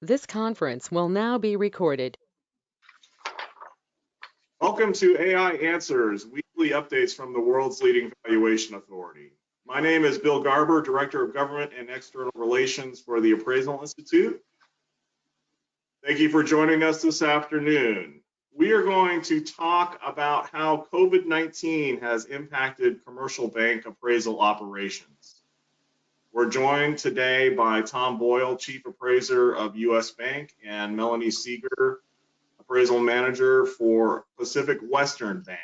This conference will now be recorded. Welcome to AI Answers, weekly updates from the world's leading valuation authority. My name is Bill Garber, Director of Government and External Relations for the Appraisal Institute. Thank you for joining us this afternoon. We are going to talk about how COVID-19 has impacted commercial bank appraisal operations. We're joined today by Tom Boyle, Chief Appraiser of U.S. Bank, and Melanie Seeger, Appraisal Manager for Pacific Western Bank.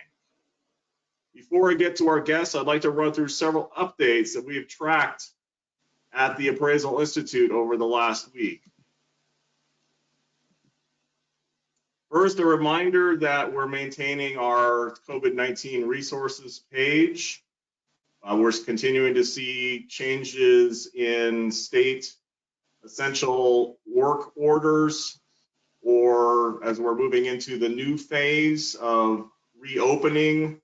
Before I get to our guests, I'd like to run through several updates that we have tracked at the Appraisal Institute over the last week. First, a reminder that we're maintaining our COVID-19 resources page. We're continuing to see changes in state essential work orders, or as we're moving into the new phase of reopening,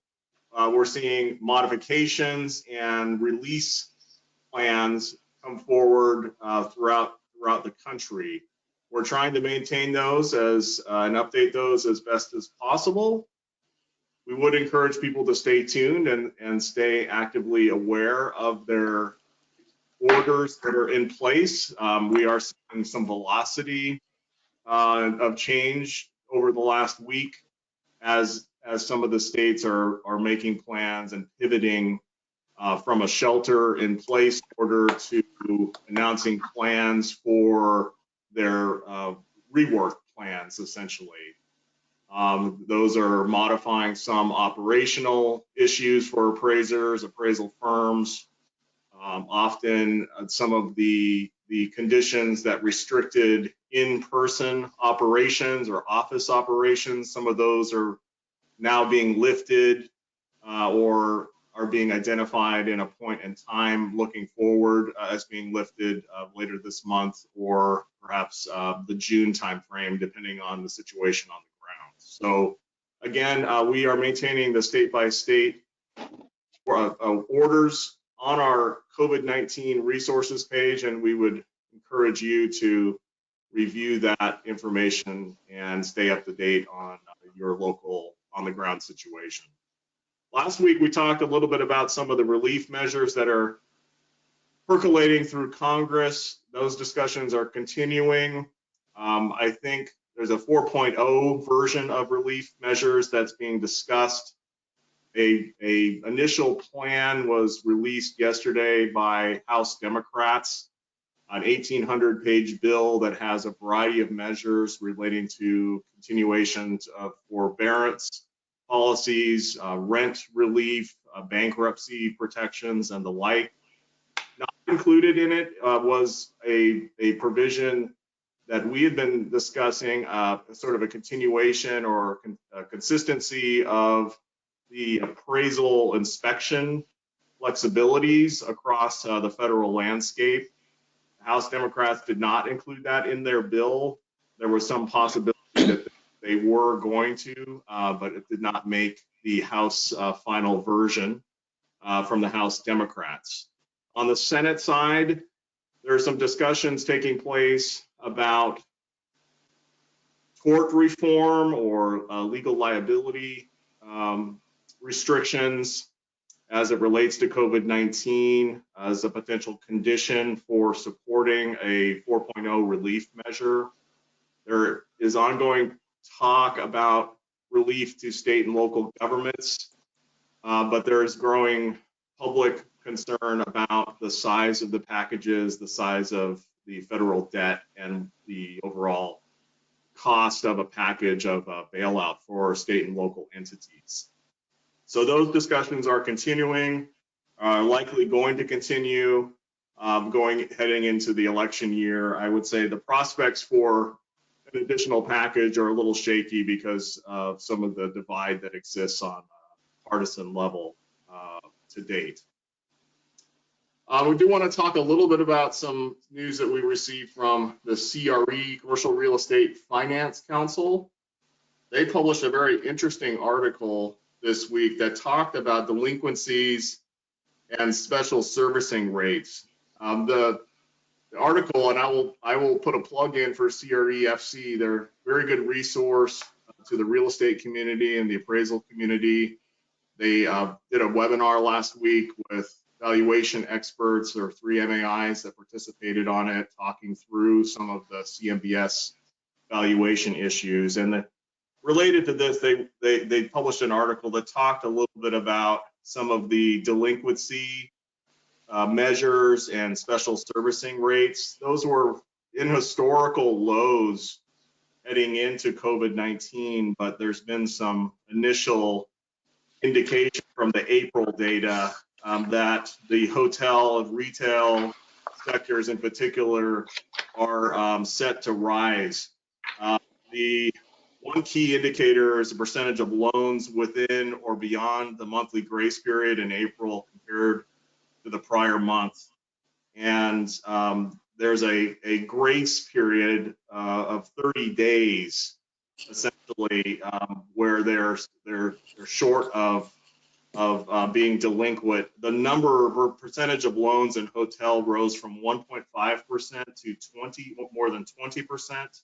we're seeing modifications and release plans come forward throughout the country. We're trying to maintain those and update those as best as possible. We would encourage people to stay tuned and stay actively aware of their orders that are in place. We are seeing some velocity of change over the last week as some of the states are making plans and pivoting from a shelter in place order to announcing plans for their rework plans, essentially. Those are modifying some operational issues for appraisers, appraisal firms. Often some of the conditions that restricted in-person operations or office operations, some of those are now being lifted or are being identified in a point in time looking forward as being lifted later this month or perhaps the June timeframe, depending on the situation on the ground. So again, we are maintaining the state-by-state orders on our COVID-19 resources page, and we would encourage you to review that information and stay up to date on your local on-the-ground situation. Last week, we talked a little bit about some of the relief measures that are percolating through Congress. Those discussions are continuing. I think there's a 4.0 version of relief measures that's being discussed. A initial plan was released yesterday by House Democrats, an 1,800-page bill that has a variety of measures relating to continuations of forbearance policies, rent relief, bankruptcy protections, and the like. Not included in it was a provision that we had been discussing, sort of a continuation or consistency of the appraisal inspection flexibilities across the federal landscape. House Democrats did not include that in their bill. There was some possibility that they were going to, but it did not make the House final version from the House Democrats. On the Senate side, there are some discussions taking place about tort reform or legal liability restrictions as it relates to COVID-19 as a potential condition for supporting a 4.0 relief measure. There is ongoing talk about relief to state and local governments, but there is growing public concern about the size of the packages, the size of the federal debt, and the overall cost of a package of a bailout for state and local entities. So those discussions are continuing, likely going to continue heading into the election year. I would say the prospects for an additional package are a little shaky because of some of the divide that exists on a partisan level to date. We do want to talk a little bit about some news that we received from the CRE, Commercial Real Estate Finance Council. They published a very interesting article this week that talked about delinquencies and special servicing rates. The the article, and I will put a plug in for CREFC. They're a very good resource to the real estate community and the appraisal community. They did a webinar last week with valuation experts. There were 3 MAIs that participated on it, talking through some of the CMBS valuation issues. And related to this, they published an article that talked a little bit about some of the delinquency measures and special servicing rates. Those were in historical lows heading into COVID-19, but there's been some initial indication from the April data that the hotel and retail sectors in particular are set to rise. The one key indicator is the percentage of loans within or beyond the monthly grace period in April compared to the prior month. And there's a grace period of 30 days, essentially, where they're short of being delinquent. The number or percentage of loans in hotel rose from 1.5% to more than 20%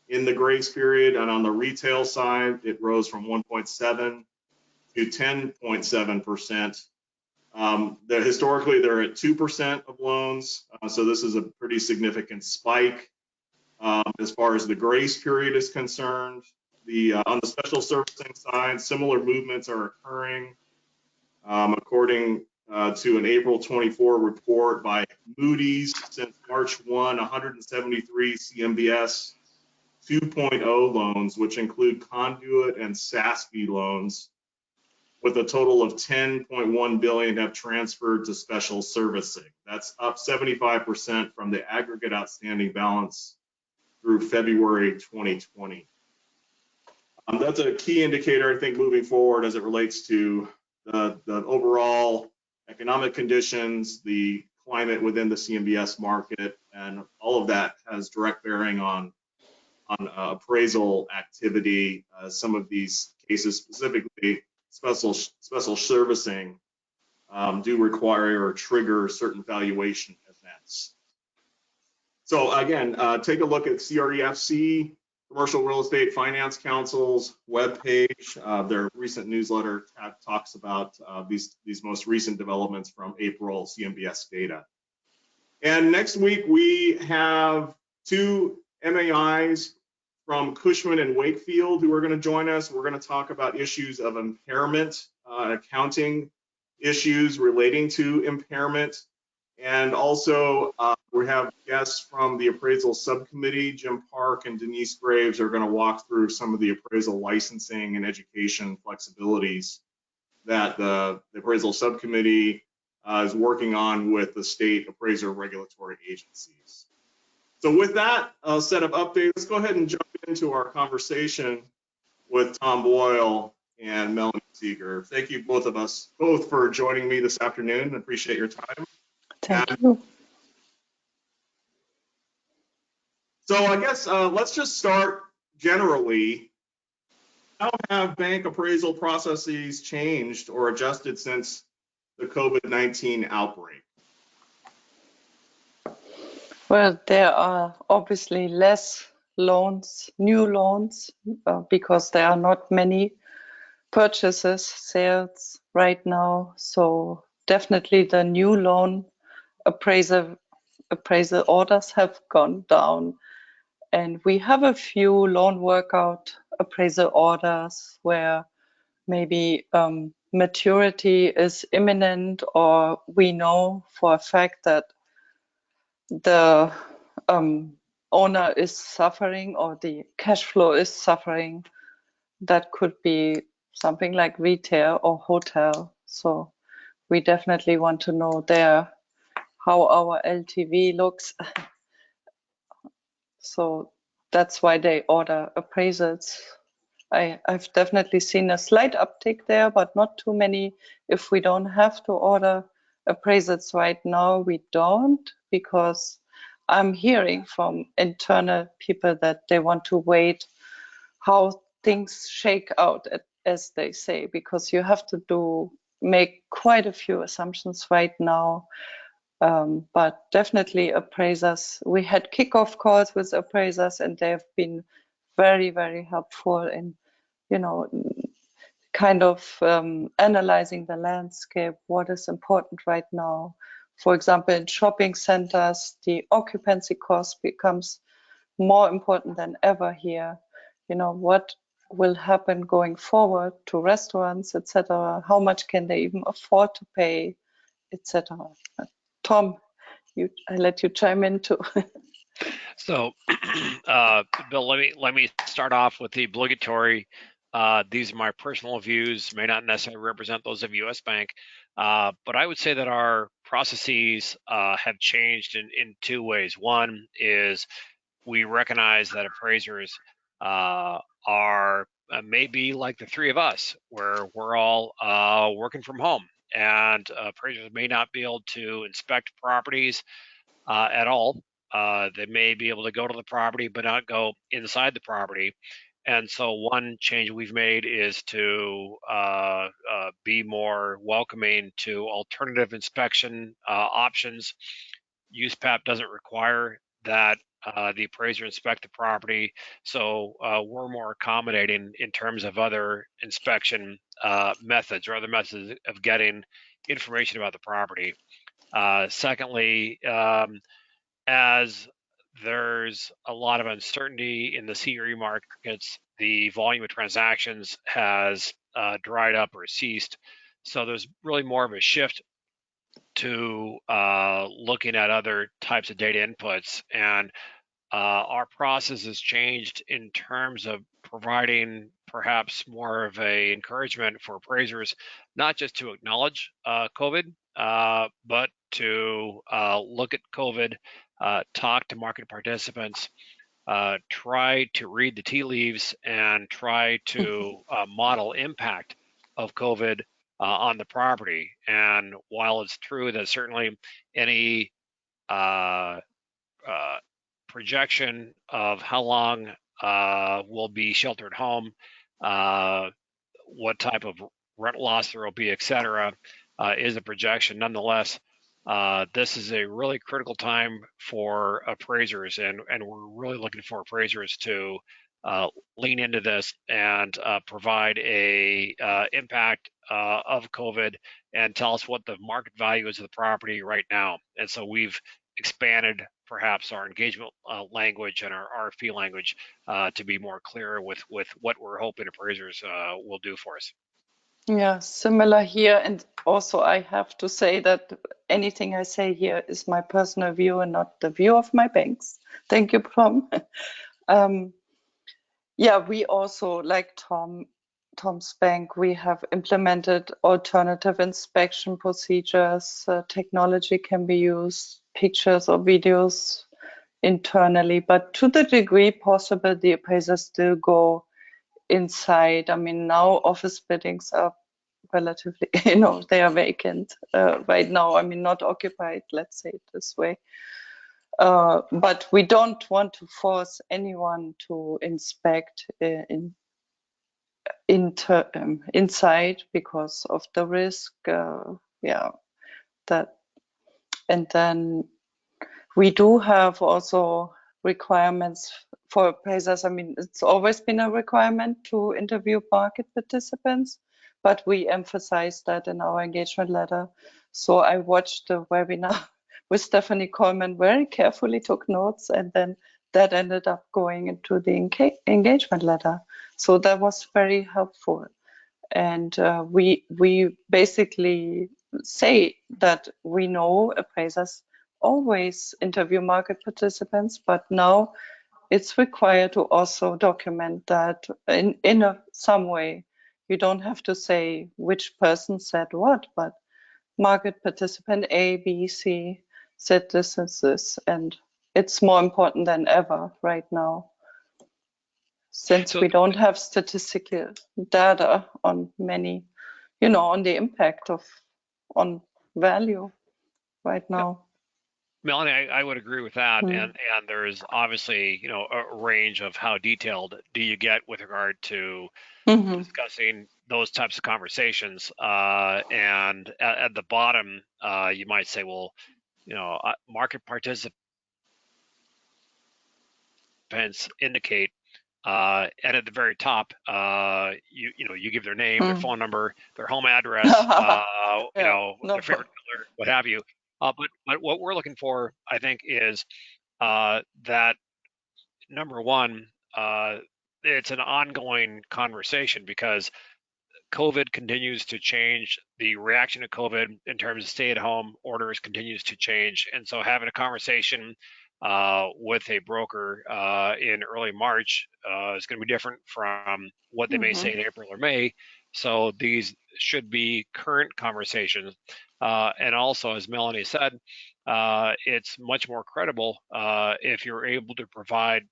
in the grace period, and on the retail side, it rose from 1.7 to 10.7%. Historically, they're at 2% of loans, so this is a pretty significant spike. As far as the grace period is concerned, on the special servicing side, similar movements are occurring. According to an April 24 report by Moody's, since March 1, 173 CMBS 2.0 loans, which include conduit and SASB loans, with a total of 10.1 billion have transferred to special servicing. That's up 75% from the aggregate outstanding balance through February 2020. That's a key indicator, I think, moving forward as it relates to the overall economic conditions, the climate within the CMBS market, and all of that has direct bearing on appraisal activity. Some of these cases, specifically special servicing, do require or trigger certain valuation events. So again, take a look at CREFC, Commercial Real Estate Finance Council's webpage. Their recent newsletter talks about these most recent developments from April CMBS data. And next week we have 2 MAIs from Cushman and Wakefield who are going to join us. We're going to talk about issues of impairment, accounting issues relating to impairment. And also we have guests from the appraisal subcommittee. Jim Park and Denise Graves are going to walk through some of the appraisal licensing and education flexibilities that the appraisal subcommittee is working on with the state appraiser regulatory agencies. So with that set of updates, let's go ahead and jump into our conversation with Tom Boyle and Melanie Seeger. Thank you both for joining me this afternoon. I appreciate your time. Thank you. So I guess let's just start generally. How have bank appraisal processes changed or adjusted since the COVID-19 outbreak? Well, there are obviously less loans, new loans, because there are not many purchases, sales right now. So definitely the new loan appraisal orders have gone down. And we have a few loan workout appraisal orders where maybe maturity is imminent, or we know for a fact that the owner is suffering or the cash flow is suffering. That could be something like retail or hotel. So we definitely want to know there how our LTV looks. So that's why they order appraisals. I've definitely seen a slight uptick there, but not too many. If we don't have to order appraisals right now, we don't, because I'm hearing from internal people that they want to wait how things shake out, as they say, because you have to make quite a few assumptions right now. But definitely appraisers, we had kickoff calls with appraisers and they've been very, very helpful in, you know, kind of analyzing the landscape, what is important right now. For example, in shopping centers, the occupancy cost becomes more important than ever here. You know, what will happen going forward to restaurants, etc. How much can they even afford to pay, etc. Tom, I let you chime in too. So, Bill, let me start off with the obligatory. These are my personal views, may not necessarily represent those of U.S. Bank, but I would say that our processes have changed in two ways. One is we recognize that appraisers are maybe like the three of us, where we're all working from home, and appraisers may not be able to inspect properties at all. They may be able to go to the property, but not go inside the property. And so one change we've made is to be more welcoming to alternative inspection options. USPAP doesn't require that the appraiser inspect the property, so we're more accommodating in terms of other inspection methods or other methods of getting information about the property. Secondly, as there's a lot of uncertainty in the CRE markets, the volume of transactions has dried up or ceased. So there's really more of a shift to looking at other types of data inputs. And our process has changed in terms of providing perhaps more of a encouragement for appraisers, not just to acknowledge COVID, but to look at COVID, talk to market participants, try to read the tea leaves, and try to model impact of COVID on the property. And while it's true that certainly any projection of how long we'll be sheltered home, what type of rent loss there will be, et cetera, is a projection. Nonetheless, this is a really critical time for appraisers, and we're really looking for appraisers to lean into this and provide a impact of COVID and tell us what the market value is of the property right now. And so we've expanded perhaps our engagement language and our RFP language to be more clear with what we're hoping appraisers will do for us. Yeah, similar here. And also, I have to say that anything I say here is my personal view and not the view of my banks. Thank you, Tom. Yeah, we also, like Tom's bank, we have implemented alternative inspection procedures. Technology can be used, pictures or videos internally, but to the degree possible, the appraisers still go inside. I mean, now office buildings are relatively, they are vacant right now. I mean, not occupied, let's say it this way. But we don't want to force anyone to inspect inside because of the risk. Yeah, that. And then we do have also requirements for appraisers. I mean, it's always been a requirement to interview market participants, but we emphasize that in our engagement letter. So I watched the webinar with Stephanie Coleman, very carefully took notes, and then that ended up going into the engagement letter. So that was very helpful. And we basically say that we know appraisers always interview market participants, but now it's required to also document that in some way. You don't have to say which person said what, but market participant A, B, C said this and this, and it's more important than ever right now, since we don't have statistical data on many, on the impact on value right now. Melanie, I would agree with that, and there's obviously a range of how detailed do you get with regard to discussing those types of conversations, and at the bottom you might say, well, market participants indicate, and at the very top, you give their name, their phone number, their home address, their favorite color, what have you. But what we're looking for, I think, is that number one, it's an ongoing conversation because COVID continues to change. The reaction to COVID in terms of stay-at-home orders continues to change, and so having a conversation with a broker in early March is going to be different from what they may say in April or May. So these should be current conversations, and also, as Melanie said, it's much more credible if you're able to provide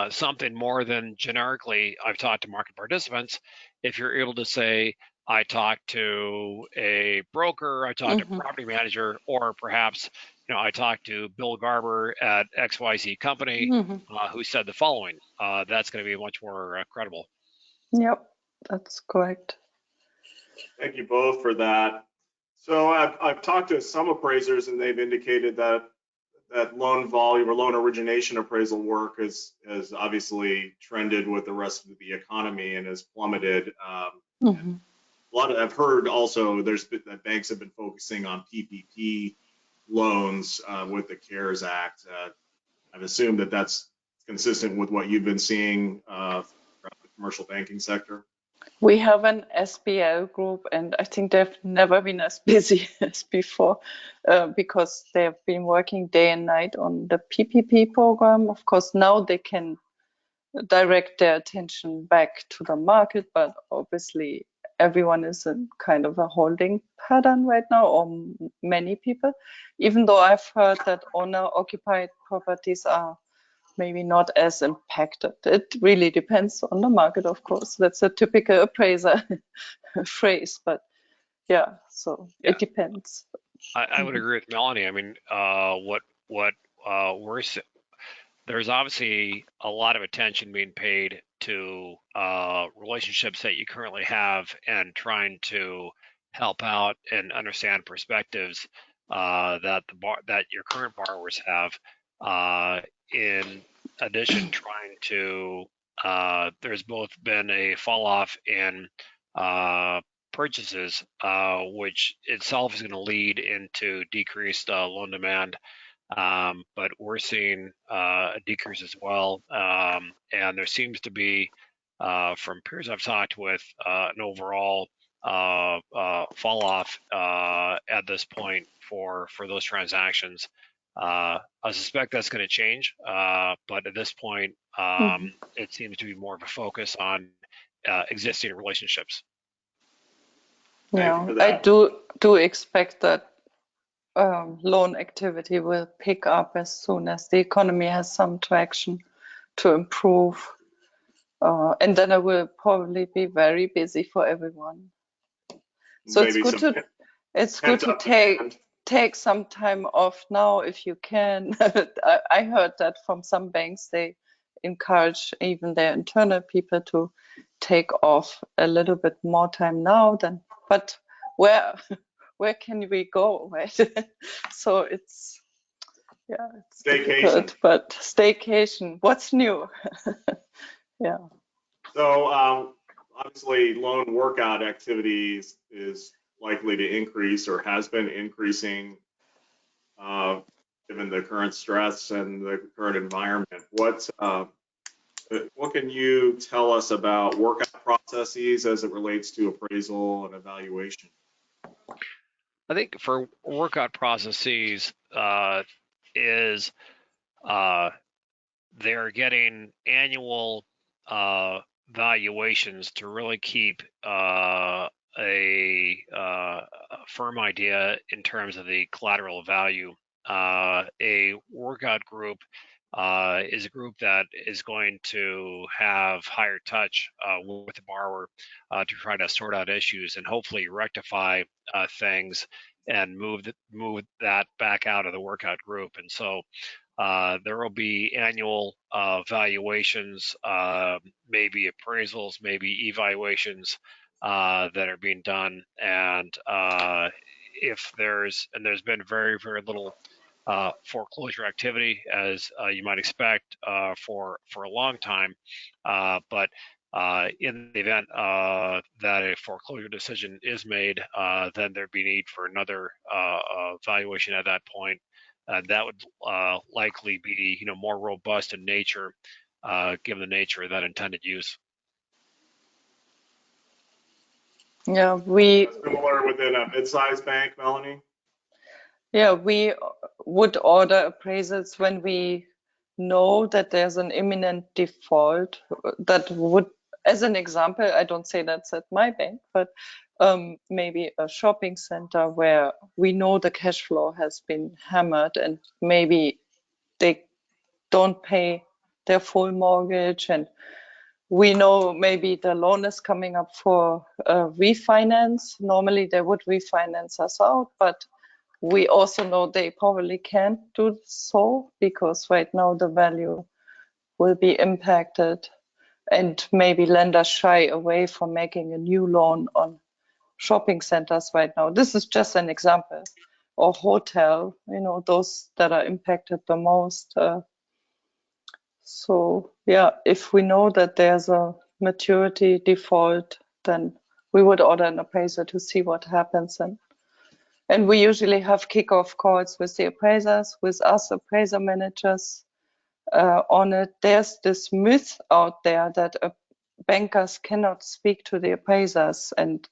something more than generically, I've talked to market participants. If you're able to say, I talked to a broker, I talked to a property manager, or perhaps, I talked to Bill Garber at XYZ company who said the following, that's going to be much more credible. Yep, that's correct. Thank you both for that. So I've talked to some appraisers, and they've indicated that loan volume or loan origination appraisal work has obviously trended with the rest of the economy and has plummeted. I've heard also that banks have been focusing on PPP loans with the CARES Act. I've assumed that that's consistent with what you've been seeing throughout the commercial banking sector. We have an SBL group, and I think they've never been as busy as before because they've been working day and night on the PPP program. Of course, now they can direct their attention back to the market, but obviously everyone is in kind of a holding pattern right now, or many people, even though I've heard that owner-occupied properties are maybe not as impacted. It really depends on the market, of course. That's a typical appraiser phrase, but yeah, so it depends. I would agree with Melanie. I mean, there's obviously a lot of attention being paid to relationships that you currently have and trying to help out and understand perspectives that your current borrowers have. In addition, trying to there's both been a fall off in purchases, which itself is going to lead into decreased loan demand. But we're seeing a decrease as well. And there seems to be, from peers I've talked with, an overall fall off at this point for those transactions. I suspect that's going to change, but at this point, it seems to be more of a focus on existing relationships. Yeah, I do expect that loan activity will pick up as soon as the economy has some traction to improve. And then it will probably be very busy for everyone. So it's good to take some time off now if you can. I heard that from some banks, they encourage even their internal people to take off a little bit more time now but where can we go, right? So it's difficult, but staycation, what's new? Yeah. So obviously loan workout activities is likely to increase or has been increasing given the current stress and the current environment. What can you tell us about workout processes as it relates to appraisal and evaluation? I think for workout processes they're getting annual valuations to really keep a firm idea in terms of the collateral value. A workout group is a group that is going to have higher touch with the borrower to try to sort out issues and hopefully rectify things and move that back out of the workout group. And so there will be annual valuations, maybe appraisals, maybe evaluations that are being done, and if there's been very little foreclosure activity, as you might expect, for a long time, but in the event that a foreclosure decision is made, then there'd be need for another valuation at that point. That would likely be, more robust in nature, given the nature of that intended use. Yeah, Similar within a mid-sized bank, Melanie? yeah, we would order appraisals when we know that there's an imminent default. That would, as an example, I don't say that's at my bank, but maybe a shopping center where we know the cash flow has been hammered and maybe they don't pay their full mortgage, and we know maybe the loan is coming up for refinance. Normally they would refinance us out, but we also know they probably can't do so because right now the value will be impacted, and maybe lenders shy away from making a new loan on shopping centers right now. This is just an example. Or hotel, those that are impacted the most. So yeah, if we know that there's a maturity default, then we would order an appraiser to see what happens. And we usually have kickoff calls with the appraisers, with us appraiser managers on it. There's this myth out there that bankers cannot speak to the appraisers, and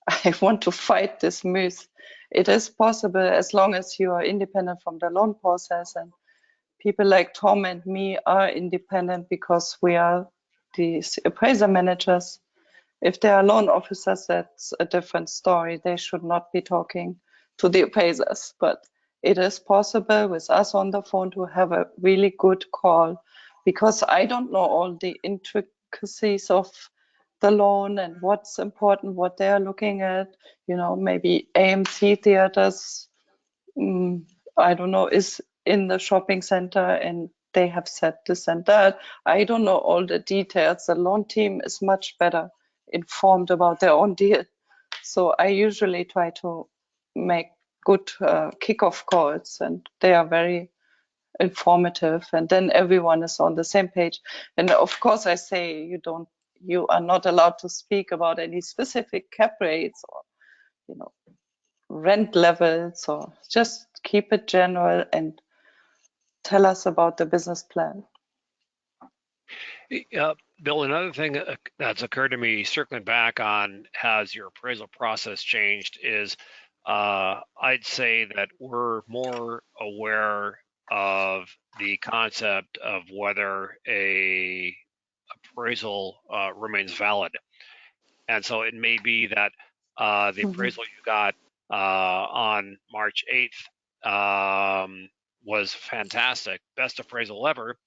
I want to fight this myth. It is possible as long as you are independent from the loan process, and people like Tom and me are independent because we are these appraiser managers. If there are loan officers, that's a different story. They should not be talking to the appraisers. But it is possible with us on the phone to have a really good call, because I don't know all the intricacies of the loan and what's important, what they're looking at. Maybe AMC theaters, I don't know, is in the shopping center and they have said this and that. I don't know all the details. The loan team is much better informed about their own deal. So I usually try to make good kickoff calls, and they are very informative, and then everyone is on the same page. And of course I say you are not allowed to speak about any specific cap rates or rent levels, or just keep it general and tell us about the business plan. Bill, another thing that's occurred to me, circling back on has your appraisal process changed, is I'd say that we're more aware of the concept of whether a appraisal remains valid. And so it may be that the appraisal you got on March 8th was fantastic, best appraisal ever.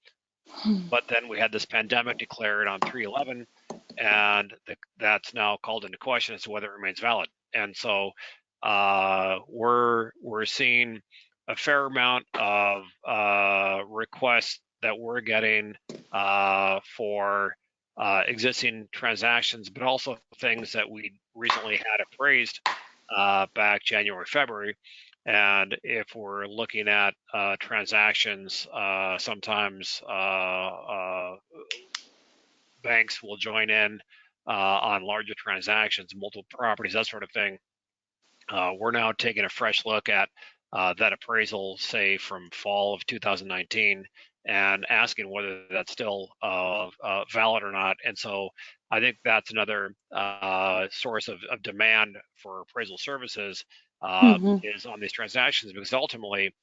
But then we had this pandemic declared on 3/11, and that's now called into question as to whether it remains valid. And so we're seeing a fair amount of requests that we're getting for existing transactions, but also things that we recently had appraised back January, February. And if we're looking at transactions, sometimes banks will join in on larger transactions, multiple properties, that sort of thing. We're now taking a fresh look at that appraisal, say from fall of 2019, and asking whether that's still valid or not. And so I think that's another source of demand for appraisal services is on these transactions, because ultimately,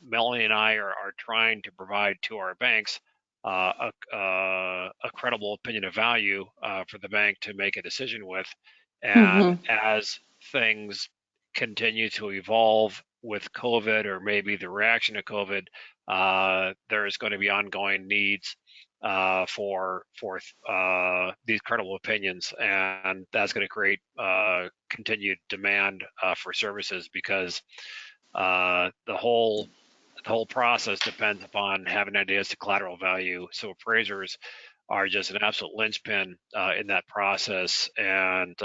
Melanie and I are trying to provide to our banks a credible opinion of value for the bank to make a decision with. And as things continue to evolve with COVID, or maybe the reaction to COVID, there's going to be ongoing needs for these credible opinions, and that's going to create continued demand for services, because the whole the whole process depends upon having ideas to collateral value. So appraisers are just an absolute linchpin in that process, and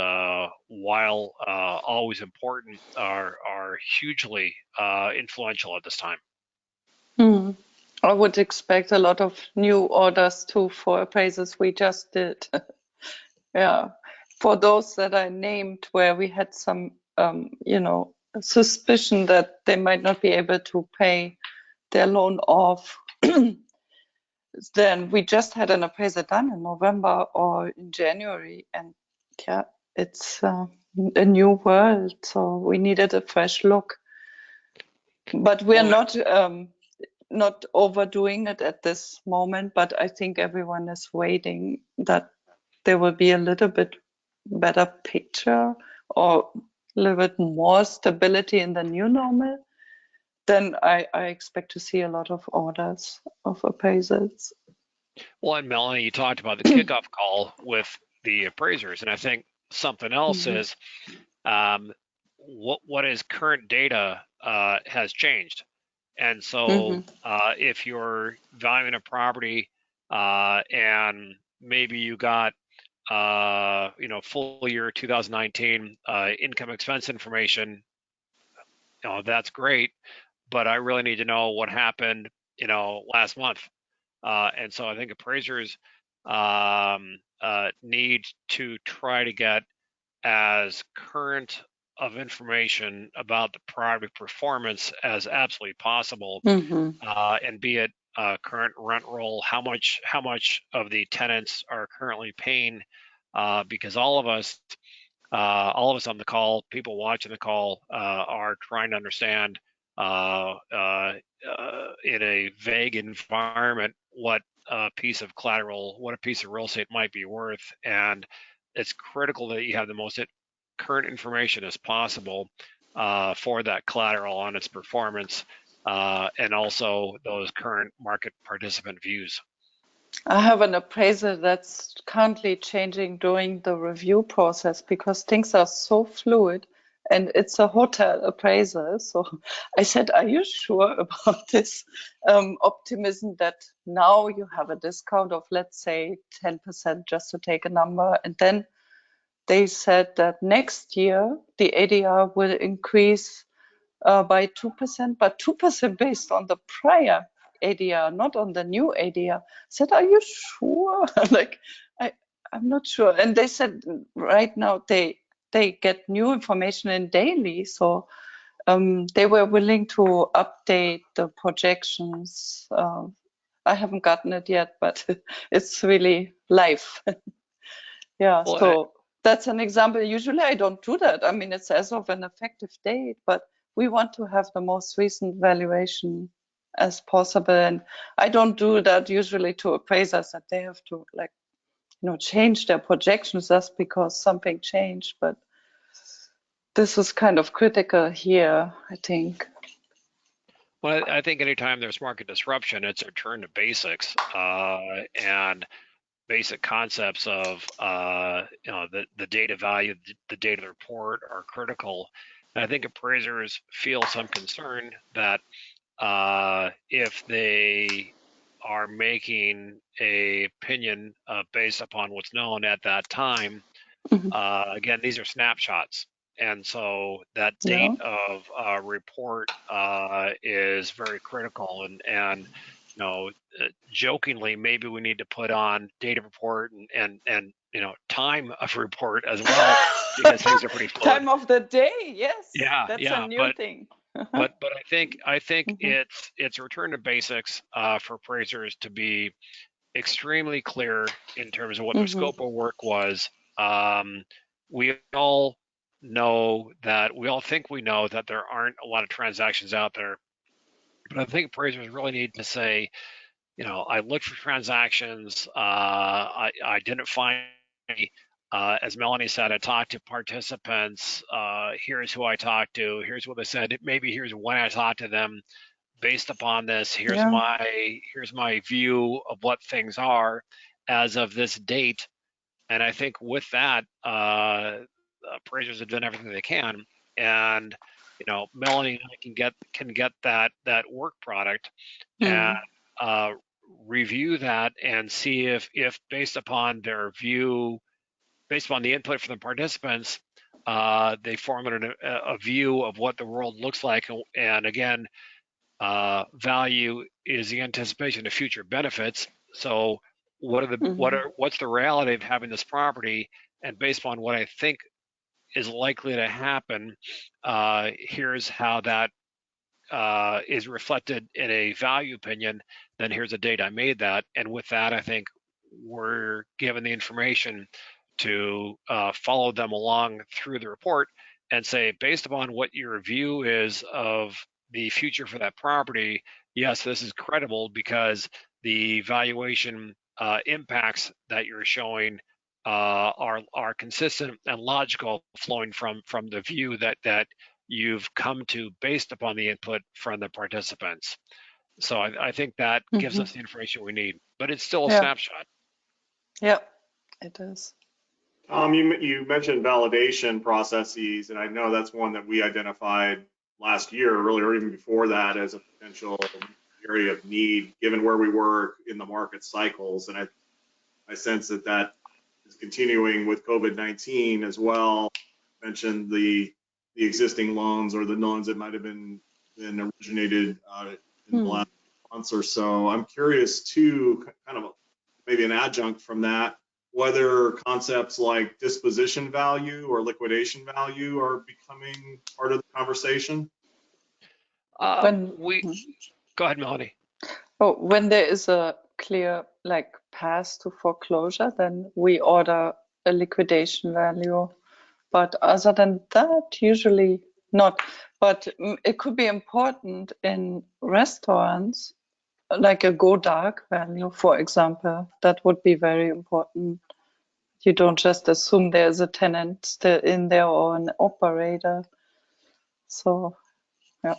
while always important, are hugely influential at this time. I would expect a lot of new orders too for appraisals we just did. Yeah, for those that I named where we had some, suspicion that they might not be able to pay their loan off. Then we just had an appraisal done in November or in January, and yeah, it's a new world, so we needed a fresh look. But we're not overdoing it at this moment, but I think everyone is waiting that there will be a little bit better picture or a little bit more stability in the new normal. Then I expect to see a lot of orders of appraisals. Well, and Melanie, you talked about the kickoff call with the appraisers, and I think something else is what is current data has changed. And so if you're valuing a property and maybe you got full year 2019 income expense information, that's great, but I really need to know what happened last month. And so I think appraisers need to try to get as current of information about the property performance as absolutely possible, and be it current rent roll, how much of the tenants are currently paying, because all of us on the call, people watching the call, are trying to understand in a vague environment what a piece of collateral, what a piece of real estate might be worth, and it's critical that you have the most current information as possible for that collateral on its performance, and also those current market participant views. I have an appraiser that's currently changing during the review process because things are so fluid, and it's a hotel appraiser. So I said, are you sure about this optimism that now you have a discount of, let's say, 10%, just to take a number? And then they said that next year the ADR will increase by 2%, but 2% based on the prior ADR, not on the new ADR. I said, are you sure? Like, I'm not sure. And they said right now they get new information in daily. So they were willing to update the projections. I haven't gotten it yet, but it's really live. Yeah, Well, so that's an example. Usually I don't do that. I mean, it's as of an effective date, but we want to have the most recent valuation as possible. And I don't do that usually to appraisers that they have to change their projections just because something changed. But this is kind of critical here, I think. Well, I think anytime there's market disruption, it's a return to basics and basic concepts of the data value, the data report are critical. And I think appraisers feel some concern that if they are making a opinion based upon what's known at that time, again, these are snapshots. And so that date of report is very critical. And jokingly, maybe we need to put on date of report and time of report as well, because things are pretty fluid. Time of the day, yes. Yeah, that's a new thing. but I think it's a return to basics for appraisers to be extremely clear in terms of what their scope of work was. We all think we know that there aren't a lot of transactions out there, but I think appraisers really need to say, I looked for transactions, I didn't find any. As Melanie said, I talked to participants. Here's who I talked to. Here's what they said. Maybe here's when I talked to them. Based upon this, here's my view of what things are as of this date. And I think with that, appraisers have done everything they can. And Melanie and I can get that work product and review that and see if based upon their view, based upon the input from the participants, they form a view of what the world looks like. And again, value is the anticipation of future benefits. So what's the reality of having this property? And based on what I think is likely to happen, here's how that is reflected in a value opinion. Then here's the date I made that. And with that, I think we're given the information to follow them along through the report and say, based upon what your view is of the future for that property, yes, this is credible because the valuation impacts that you're showing are consistent and logical, flowing from the view that you've come to based upon the input from the participants. So I think that gives us the information we need, but it's still a snapshot. Yeah, it is. You mentioned validation processes, and I know that's one that we identified last year, really, or even before that, as a potential area of need, given where we were in the market cycles. And I sense that is continuing with COVID-19 as well. You mentioned the existing loans or the loans that might have been originated in the last months or so. I'm curious too, kind of maybe an adjunct from that, whether concepts like disposition value or liquidation value are becoming part of the conversation. Go ahead, Melanie. Oh, when there is a clear path to foreclosure, then we order a liquidation value. But other than that, usually not. But it could be important in restaurants, like a go dark value, for example. That would be very important. You don't just assume there's a tenant still in there or an operator. So, yeah.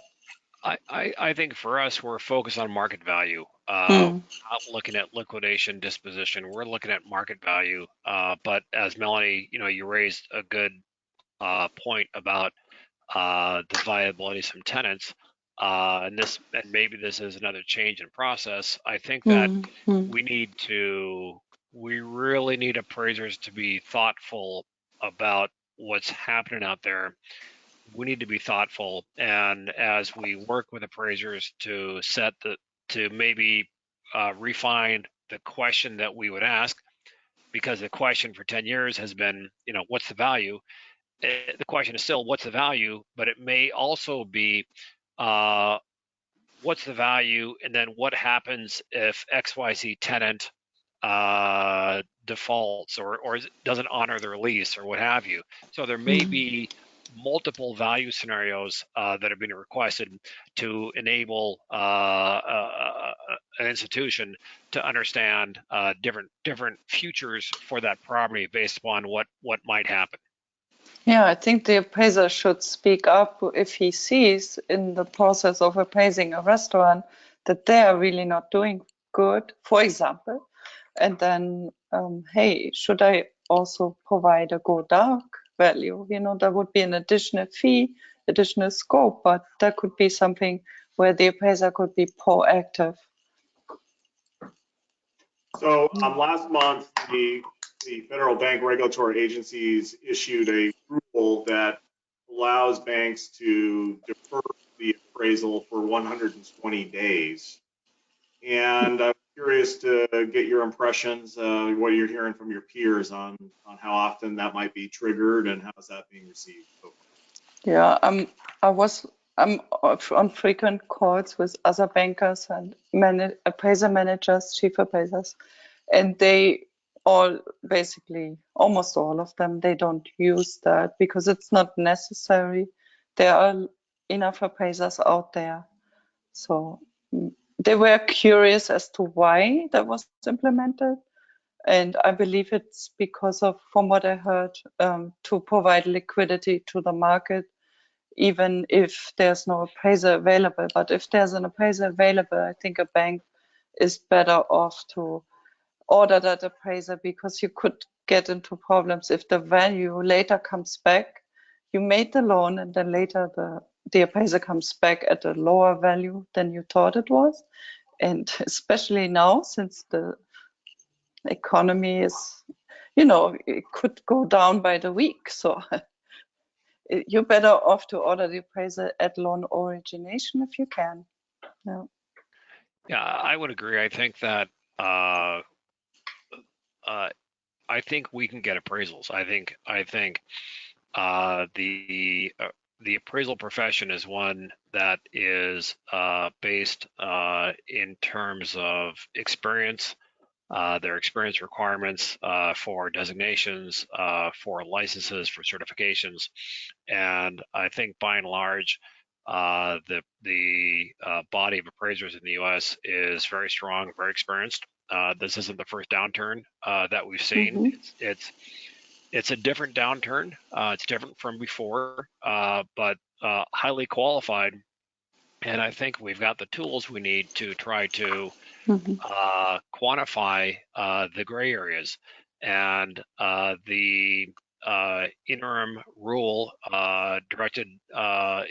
I think for us, we're focused on market value. Not looking at liquidation, disposition. We're looking at market value. But as Melanie, you raised a good point about the viability of some tenants, and maybe this is another change in process. I think that we really need appraisers to be thoughtful about what's happening out there. We need to be thoughtful, and as we work with appraisers to maybe refine the question that we would ask, because the question for 10 years has been, what's the value? The question is still, what's the value? But it may also be, what's the value? And then what happens if XYZ tenant defaults or doesn't honor their lease or what have you? So there may be multiple value scenarios that are being requested to enable an institution to understand different futures for that property based upon what might happen. Yeah, I think the appraiser should speak up if he sees in the process of appraising a restaurant that they are really not doing good, for example. And then, hey, should I also provide a go dark value? There would be an additional fee, additional scope, but that could be something where the appraiser could be proactive. So last month, the federal bank regulatory agencies issued a rule that allows banks to defer the appraisal for 120 days. And I'm curious to get your impressions, what you're hearing from your peers on how often that might be triggered and how is that being received. Yeah, I'm on frequent calls with other bankers and appraiser managers, chief appraisers, and they all basically, almost all of them, they don't use that because it's not necessary. There are enough appraisers out there. So they were curious as to why that was implemented. And I believe it's because of, from what I heard, to provide liquidity to the market, even if there's no appraiser available. But if there's an appraiser available, I think a bank is better off to order that appraiser, because you could get into problems if the value later comes back. You made the loan and then later the the appraiser comes back at a lower value than you thought it was. And especially now, since the economy is, it could go down by the week. So you're better off to order the appraisal at loan origination if you can. Yeah. Yeah, I would agree. I think that I think we can get appraisals. I think the appraisal profession is one that is based in terms of experience, their experience requirements for designations, for licenses, for certifications, and I think by and large, the body of appraisers in the U.S. is very strong, very experienced. This isn't the first downturn that we've seen. It's a different downturn. It's different from before, but highly qualified. And I think we've got the tools we need to try to quantify the gray areas. And the interim rule directed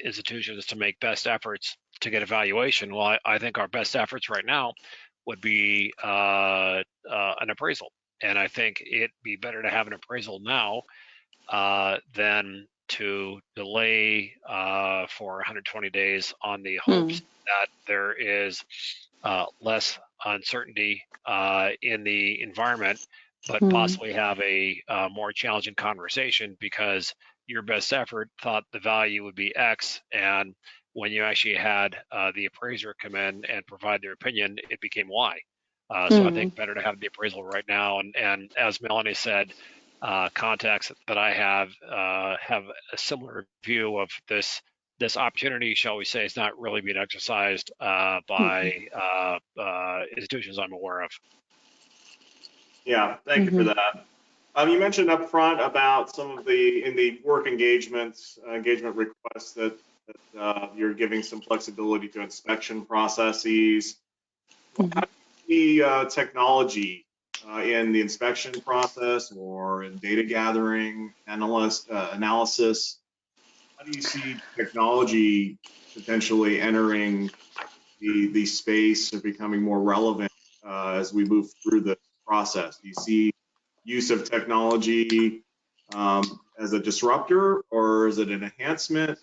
institutions to make best efforts to get evaluation. Well, I think our best efforts right now would be an appraisal. And I think it'd be better to have an appraisal now than to delay for 120 days on the hopes that there is less uncertainty in the environment, but possibly have a more challenging conversation because your best effort thought the value would be X, and when you actually had the appraiser come in and provide their opinion, it became Y. So I think better to have the appraisal right now. And as Melanie said, contacts that I have a similar view of this opportunity, shall we say, is not really being exercised by institutions I'm aware of. Yeah, thank you for that. You mentioned up front about some of the work engagements, engagement requests that you're giving some flexibility to inspection processes. How do you see technology in the inspection process or in data gathering, analysis? How do you see technology potentially entering the space or becoming more relevant as we move through the process? Do you see use of technology as a disruptor, or is it an enhancement?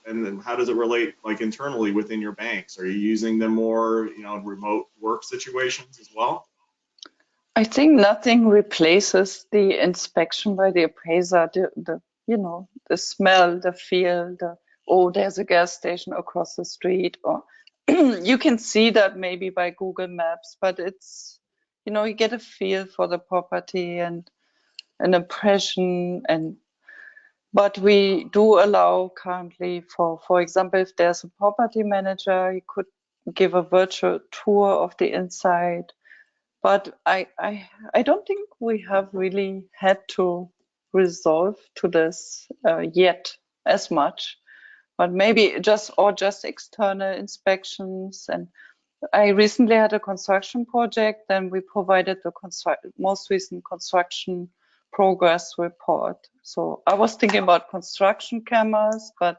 And then how does it relate, like internally within your banks? Are you using them more, in remote work situations as well? I think nothing replaces the inspection by the appraiser. The smell, the feel, there's a gas station across the street, or you can see that maybe by Google Maps, but it's, you get a feel for the property and an impression. But we do allow currently for example, if there's a property manager, you could give a virtual tour of the inside. But I don't think we have really had to resolve to this yet as much. But maybe just external inspections. And I recently had a construction project, and we provided the most recent construction progress report. So I was thinking about construction cameras, but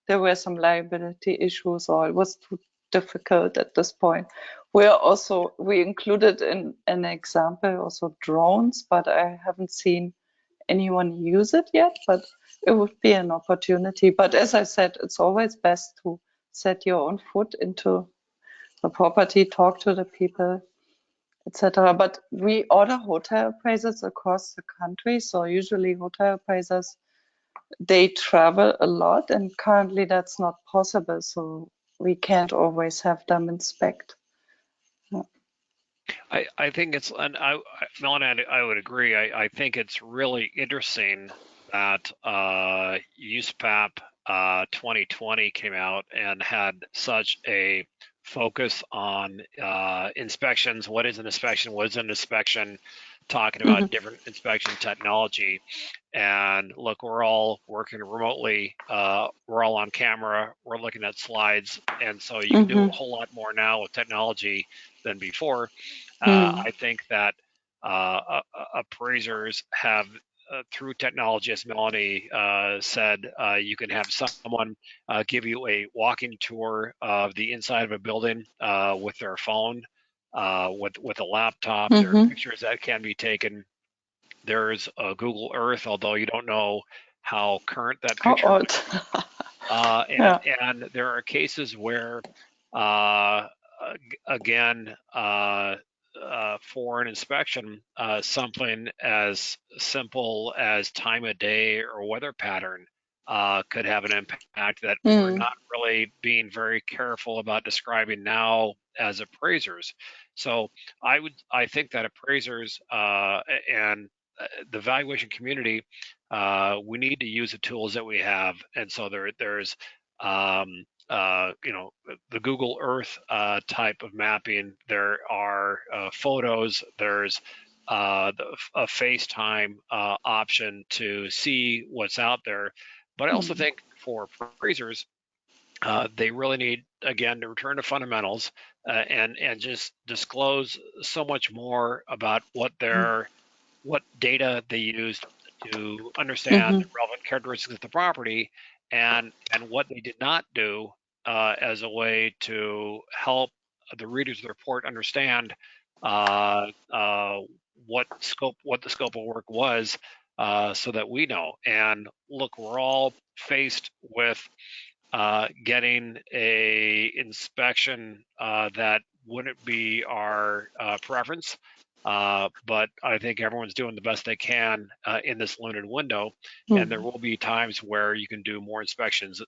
there were some liability issues, or it was too difficult at this point. We included in an example also drones, but I haven't seen anyone use it yet, but it would be an opportunity. But as I said, it's always best to set your own foot into the property, talk to the people, etc. But we order hotel appraisals across the country, so usually hotel appraisers, they travel a lot, and currently that's not possible, so we can't always have them inspect. I think it's, and Melanie, I would agree. I think it's really interesting that USPAP 2020 came out and had such a focus on inspections. What is an inspection? What is an inspection? Talking about different inspection technology. And look, we're all working remotely. We're all on camera. We're looking at slides. And so you can do a whole lot more now with technology than before. I think that appraisers have through technology, as Melanie said, you can have someone give you a walking tour of the inside of a building with their phone, with a laptop. There are Mm-hmm. pictures that can be taken. There's Google Earth, although you don't know how current that How picture odd. and Yeah. and there are cases where, uh, again, for an inspection, something as simple as time of day or weather pattern could have an impact that we're Mm. not really being very careful about describing now as appraisers. So I think that appraisers and the valuation community, we need to use the tools that we have. And so there's, the Google Earth type of mapping. There are photos. There's a FaceTime option to see what's out there. But I also Mm. think for appraisers, they really need, again, to return to fundamentals and just disclose so much more about what data they used to understand Mm-hmm. the relevant characteristics of the property, and what they did not do as a way to help the readers of the report understand uh, uh, what the scope of work was, so that we know. And look, we're all faced with getting a inspection that wouldn't be our preference. But I think everyone's doing the best they can in this limited window, and there Mm. will be times where you can do more inspections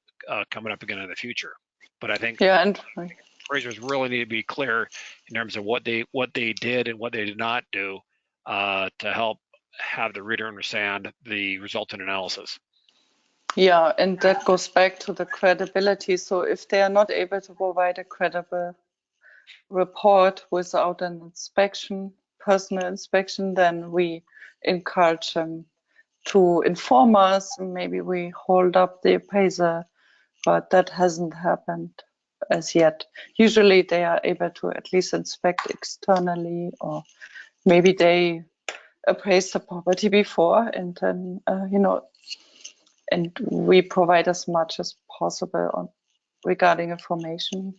coming up again in the future. But I think Yeah, and appraisers really need to be clear in terms of what they did and what they did not do to help have the reader understand the resultant analysis. yeah, and that goes back to the credibility. So if they are not able to provide a credible report without an inspection, personal inspection, then we encourage them to inform us. Maybe we hold up the appraiser, but that hasn't happened as yet. Usually they are able to at least inspect externally, or maybe they appraised the property before, and then and we provide as much as possible on regarding information.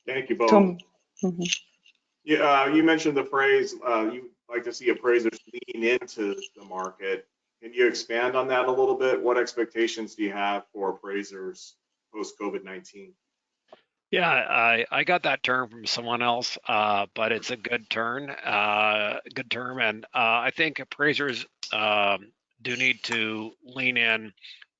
Thank you both. Mhm. You mentioned the phrase you like to see appraisers lean into the market. Can you expand on that a little bit? What expectations do you have for appraisers post COVID-19? Yeah, I got that term from someone else, but it's a good good term, and I think appraisers do need to lean in.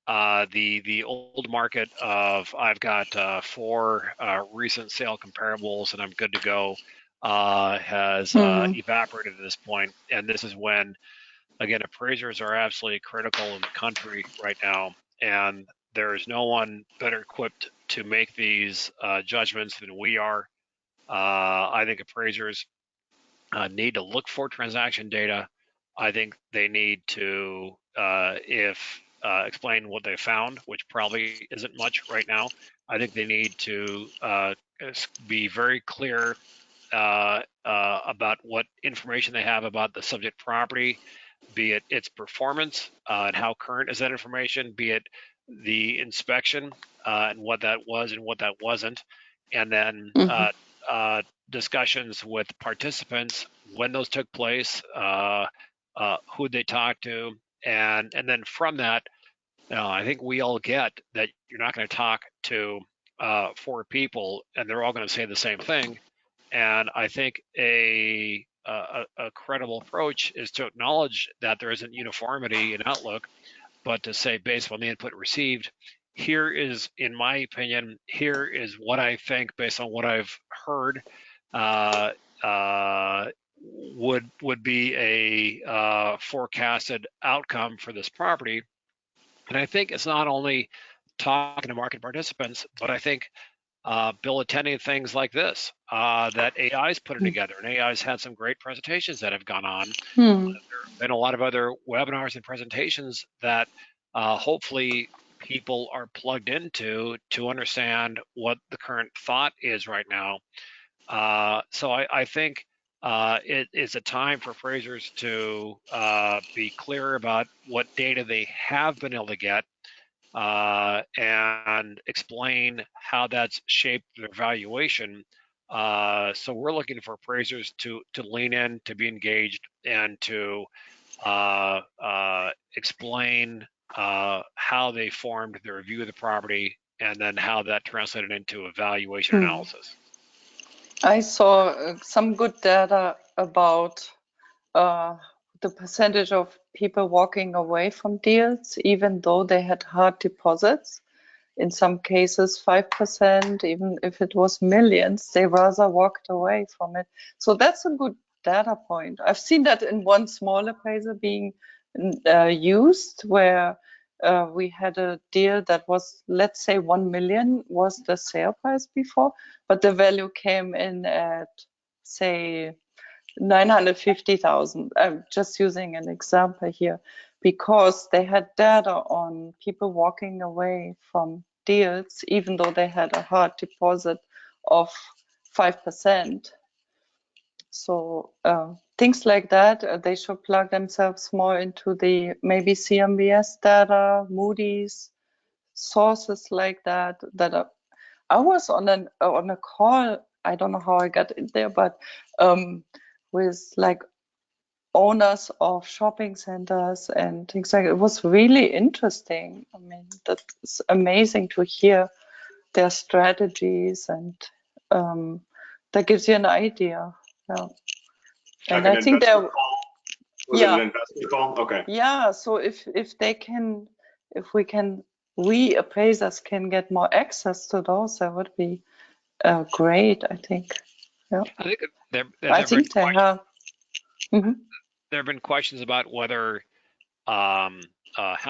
The old market of I've got four recent sale comparables and I'm good to go has Mhm. evaporated at this point, and this is when, again, appraisers are absolutely critical in the country right now, and there is no one better equipped to make these judgments than we are. I think appraisers need to look for transaction data. I think they need to, if explain what they found, which probably isn't much right now. I think they need to be very clear about what information they have about the subject property, be it its performance and how current is that information, be it the inspection and what that was and what that wasn't, and then Mhm. discussions with participants when those took place, who they talked to, and then from that, I think we all get that you're not going to talk to four people and they're all going to say the same thing. And I think a credible approach is to acknowledge that there isn't uniformity in outlook, but to say, based on the input received, here is, in my opinion, here is what I think based on what I've heard uh, uh, would be a forecasted outcome for this property. And I think it's not only talking to market participants, but I think Bill, attending things like this that AI is putting together, and AI has had some great presentations that have gone on. Mhm. There have been a lot of other webinars and presentations that hopefully people are plugged into to understand what the current thought is right now. So I think it is a time for appraisers to be clear about what data they have been able to get and explain how that's shaped their valuation. So we're looking for appraisers to lean in, to be engaged, and to explain how they formed their view of the property, and then how that translated into a valuation analysis. I saw some good data about the percentage of people walking away from deals, even though they had hard deposits. In some cases, 5%, even if it was millions, they rather walked away from it. So that's a good data point. I've seen that in one small appraiser being used, where we had a deal that was, let's say 1 million was the sale price before, but the value came in at, say, 950,000. I'm just using an example here, because they had data on people walking away from deals, even though they had a hard deposit of 5%. So things like that, they should plug themselves more into the maybe CMBS data, Moody's, sources like that. I was on a call. I don't know how I got in there, but with like owners of shopping centers and things like that. It was really interesting. I mean, that's amazing to hear their strategies, and that gives you an idea. Yeah. And I think they're, was it an investor call? Okay. Yeah, so if we appraisers can get more access to those, that would be great, I think. Yeah. I think there have been questions about whether how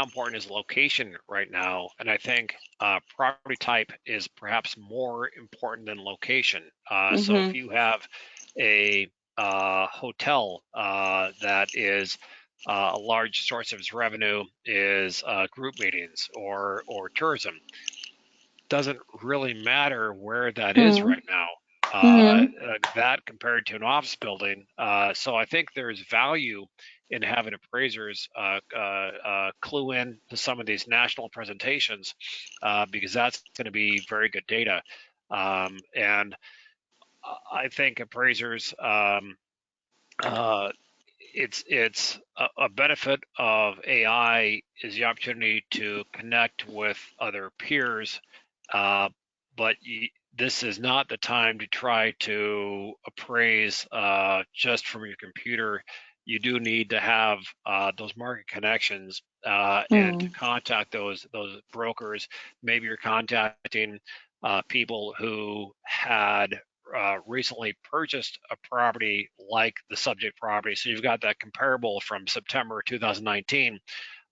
important is location right now, and I think property type is perhaps more important than location. So if you have a hotel that is a large source of its revenue is group meetings or tourism, doesn't really matter where that is right now. That compared to an office building. So I think there's value in having appraisers clue in to some of these national presentations because that's going to be very good data. And I think appraisers, it's a benefit of AI is the opportunity to connect with other peers, but this is not the time to try to appraise just from your computer. You do need to have those market connections and to contact those brokers. Maybe you're contacting people who had recently purchased a property like the subject property. So you've got that comparable from September 2019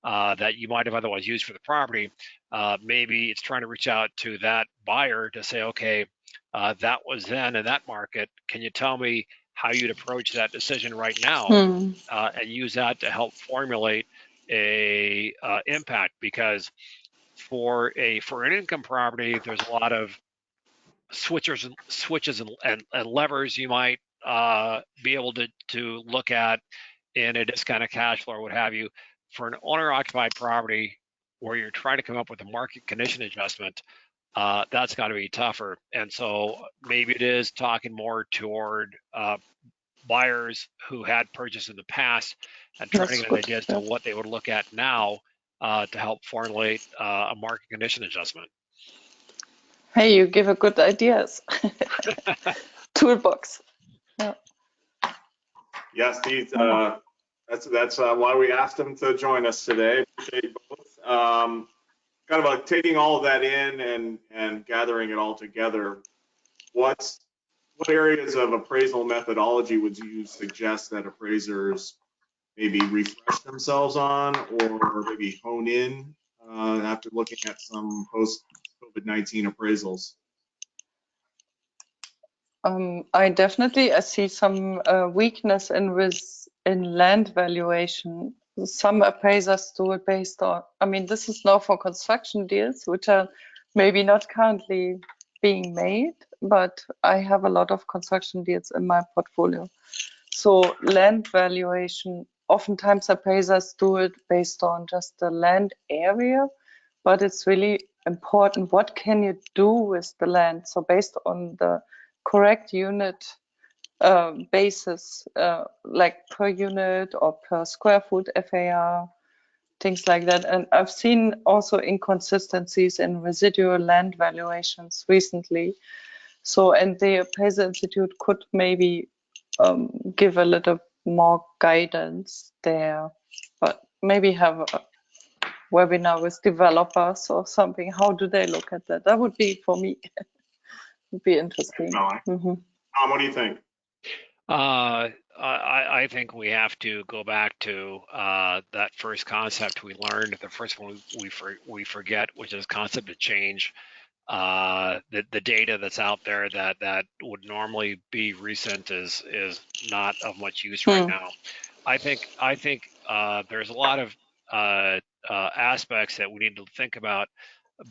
that you might have otherwise used for the property. Maybe it's trying to reach out to that buyer to say, okay, that was then in that market. Can you tell me how you'd approach that decision right now and use that to help formulate a impact? Because for an income property, there's a lot of switches and levers you might be able to look at in a discounted cash flow or what have you. For an owner-occupied property where you're trying to come up with a market condition adjustment, that's got to be tougher. And so maybe it is talking more toward buyers who had purchased in the past and trying to get an idea as to what they would look at now to help formulate a market condition adjustment. Hey, you give a good ideas. Toolbox. Yeah. Yes, Steve, that's why we asked them to join us today. Appreciate both. Kind of like taking all of that in and gathering it all together. What areas of appraisal methodology would you suggest that appraisers maybe refresh themselves on, or maybe hone in after looking at some post-COVID-19 appraisals? I definitely see some weakness in land valuation. Some appraisers do it based on, I mean, this is now for construction deals, which are maybe not currently being made, but I have a lot of construction deals in my portfolio. So land valuation, oftentimes appraisers do it based on just the land area, but it's really important, what can you do with the land? So based on the correct unit basis, like per unit or per square foot FAR, things like that. And I've seen also inconsistencies in residual land valuations recently. So, and the Appraisal Institute could maybe give a little more guidance there, but maybe have a webinar with developers or something. How do they look at that? That would be, for me, would be interesting. Tom, what do you think? I think we have to go back to that first concept we learned. The first one we forget, which is concept of change. The data that's out there that would normally be recent is not of much use right now. I think there's a lot of aspects that we need to think about,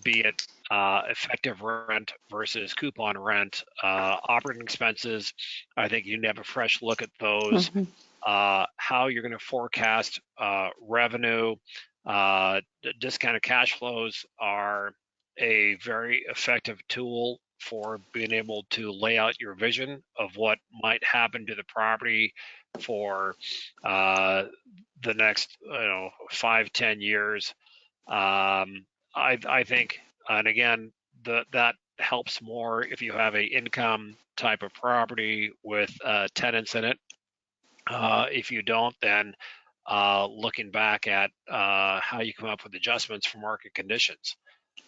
be it effective rent versus coupon rent, operating expenses. I think you need to have a fresh look at those, how you're going to forecast revenue. Discounted cash flows are a very effective tool for being able to lay out your vision of what might happen to the property for the next 5-10 years. I think, and again, that helps more if you have a income type of property with tenants in it. If you don't, then looking back at how you come up with adjustments for market conditions.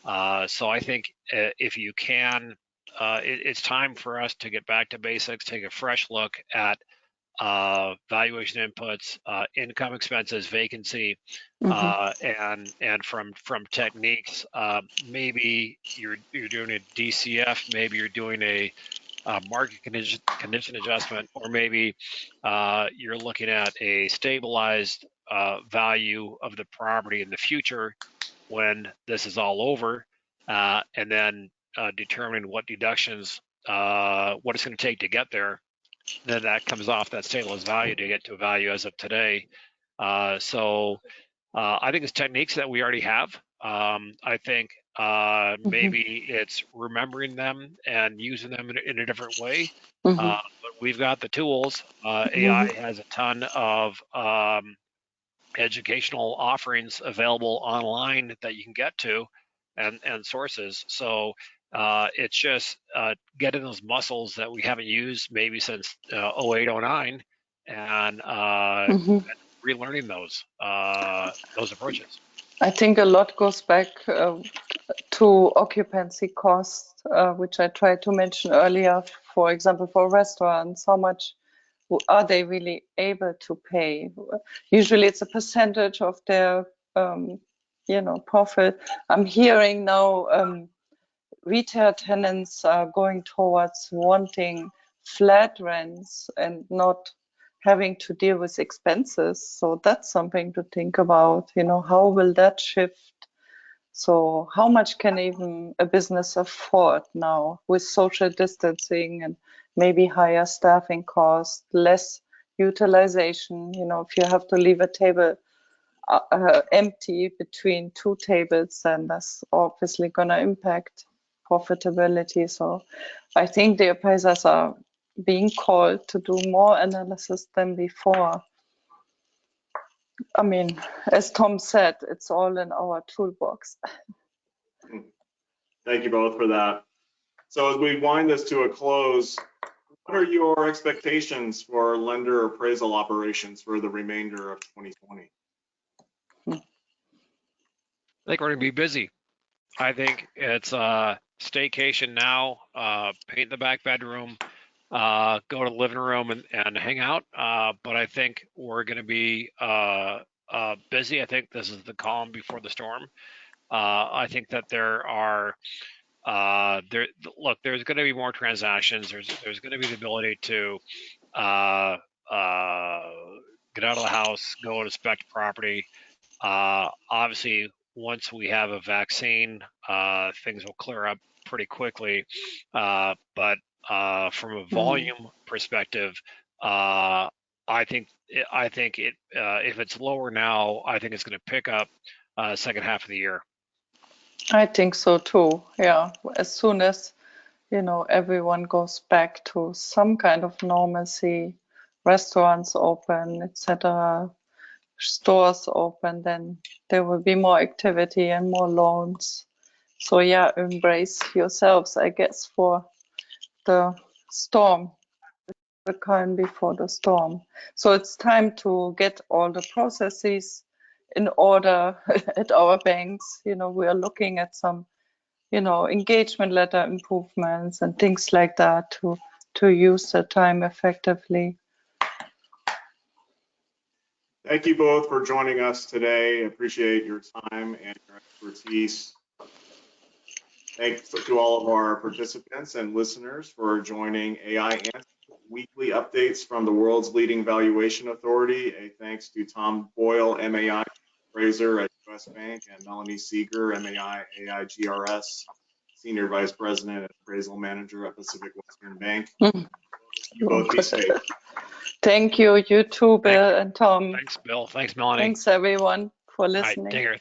So I think if you can, it's time for us to get back to basics, take a fresh look at valuation inputs, income expenses, vacancy, and from techniques. Maybe you're doing a DCF, maybe you're doing a market condition adjustment, or maybe you're looking at a stabilized value of the property in the future when this is all over, and then determining what deductions, what it's going to take to get there. Then that comes off that stabilized value to get to a value as of today. So I think it's techniques that we already have. I think maybe it's remembering them and using them in a different way. But we've got the tools. AI has a ton of educational offerings available online that you can get to, and sources. So it's just getting those muscles that we haven't used maybe since 08, 09, and relearning those approaches. I think a lot goes back to occupancy costs, which I tried to mention earlier. For example, for restaurants, how much are they really able to pay? Usually it's a percentage of their profit. I'm hearing now retail tenants are going towards wanting flat rents and not having to deal with expenses. So that's something to think about. How will that shift? So how much can even a business afford now with social distancing and maybe higher staffing costs, less utilization? If you have to leave a table empty between two tables, then that's obviously going to impact profitability. So I think the appraisers are being called to do more analysis than before. I mean, as Tom said, it's all in our toolbox. Thank you both for that. So as we wind this to a close, what are your expectations for lender appraisal operations for the remainder of 2020? I think we're going to be busy. I think it's staycation now, paint the back bedroom, go to the living room and hang out. But I think we're going to be busy. I think this is the calm before the storm. I think that there are there's going to be more transactions. There's going to be the ability to get out of the house, go and inspect property. Obviously, once we have a vaccine, things will clear up pretty quickly. But from a volume perspective, I think it if it's lower now, I think it's going to pick up second half of the year. I think so too. Yeah, as soon as everyone goes back to some kind of normalcy, restaurants open, etc., stores open, then there will be more activity and more loans. So yeah, embrace yourselves, I guess, for the storm, the calm before the storm. So it's time to get all the processes in order at our banks. We are looking at some, engagement letter improvements and things like that to use the time effectively. Thank you both for joining us today. Appreciate your time and your expertise. Thanks to all of our participants and listeners for joining AI Answers weekly updates from the world's leading valuation authority. A thanks to Tom Boyle, MAI appraiser at US Bank, and Melanie Seeger, MAI AIGRS, Senior Vice President and Appraisal Manager at Pacific Western Bank. You both be safe. Thank you. You too, Bill and Tom. Thanks, Bill. Thanks, Melanie. Thanks, everyone, for listening. All right, take care.